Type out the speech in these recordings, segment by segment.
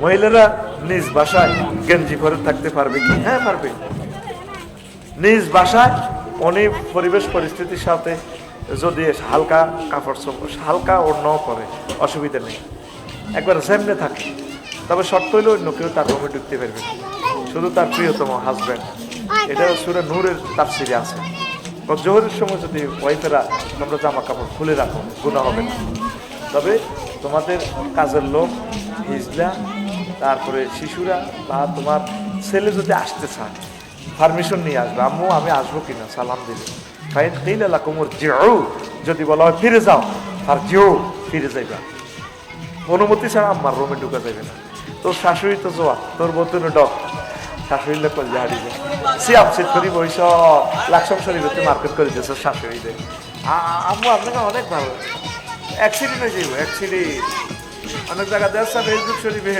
মহিলারা নিজ বাসায় গেঞ্জি পরে থাকতে পারবে কি? হ্যাঁ পারবে। নিজ বাসায় উনি পরিবেশ পরিস্থিতির সাথে যদি হালকা কাপড় হালকা অন্য পরে অসুবিধা নেই, একবার সামনে থাকে। তবে শর্ত হইলে অন্য কেউ তার রুমে ঢুকতে পারবে না, শুধু তার প্রিয়তম হাজব্যান্ড। এটা সূরা নূরের তাফসিরে আছে। জোহরের সময় যদি ওয়াইফেরা তোমরা জামা কাপড় খুলে রাখো গুনাহ হবে না। তবে তোমাদের কাজের লোক, হিজলা, তারপরে শিশুরা বা তোমার ছেলে যদি আসতে চায় পারমিশন নিয়ে আসবে, আম্মু আমি আসবো কিনা, সালাম দিলে ফাইন কিলা কুমুর জিউ, যদি বলা হয় ফিরে যাও আর জিও ফিরে যাইবা। অনুমতি ছাড়া আম্মার রুমে ঢুকা যাবে না। তোর শাশুড়ি তো জোয়া, তোর বতুন ডক, শাশুড়ি লোক করলে হারিয়ে যায় সিয়াম সিট করি বইস লাকসাম শরীফতে মার্কেট করে দিয়েছে শাশুড়িদের। আম্মু আপনাকে অনেক ভালো, অ্যাক্সিডেন্ট হয়ে যাইব, অ্যাক্সিডেন্ট অনেক জায়গা দেখছে ফেসবুক শরীফে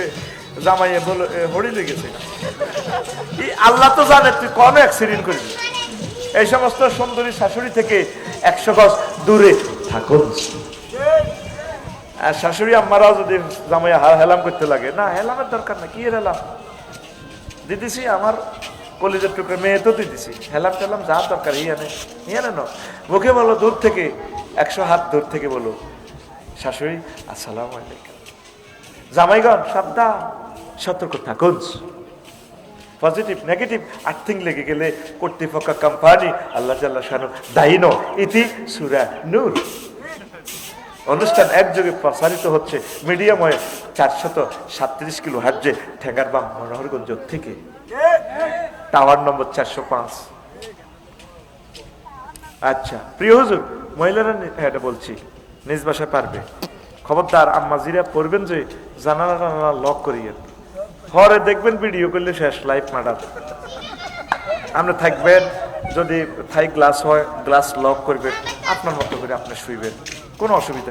জামাইয়ে বলে হরি লেগেছে। আল্লাহ তো জানে তুই কম অ্যাক্সিডেন্ট করবি। এই সমস্ত সুন্দরী শাশুড়ি থেকে 100 গজ দূরে থাকুন। আর শাশুড়ি আম্মারাও যদি জামাইয়া হেলাম করতে লাগে, না হেলামের দরকার না, কি হেলাম দিতেছি আমার কলিজার টুকরা মেয়ে তো দিতেছি, হেলাম টেলাম যা দরকার ইয়ে আনে না। মুখে বলো দূর থেকে, 100 হাত দূর থেকে বলো শাশুড়ি আসসালামু আলাইকুম। জামাইগণ সাবধান, সতর্ক থাকুন। পজিটিভ নেগেটিভ আর্থিং লেগে গেলে কর্তৃপক্ষ কোম্পানি আল্লাহ জাল্লা শানু দায়ী ন। ইতি সূরা নূর। অনুষ্ঠান একযোগে প্রসারিত হচ্ছে মিডিয়াময়ে 437 কিলো হার্জে ঠেঙ্গারবাম মনোহরগঞ্জ থেকে, টাওয়ার নম্বর 405। আচ্ছা প্রিয় হুজুর, মহিলারা এটা বলছি নিজ বাসায় পারবে। খবরদার আম্মাজিরা পড়বেন যে জানালা টানালা লক করিয়ে, পরে দেখবেন ভিডিও করলে শেষ লাইফ মার্ডার। আপনি থাকবেন, যদি থাই গ্লাস হয় গ্লাস লক করবেন, আপনার মতো করে আপনি শুইবেন, কোনো অসুবিধা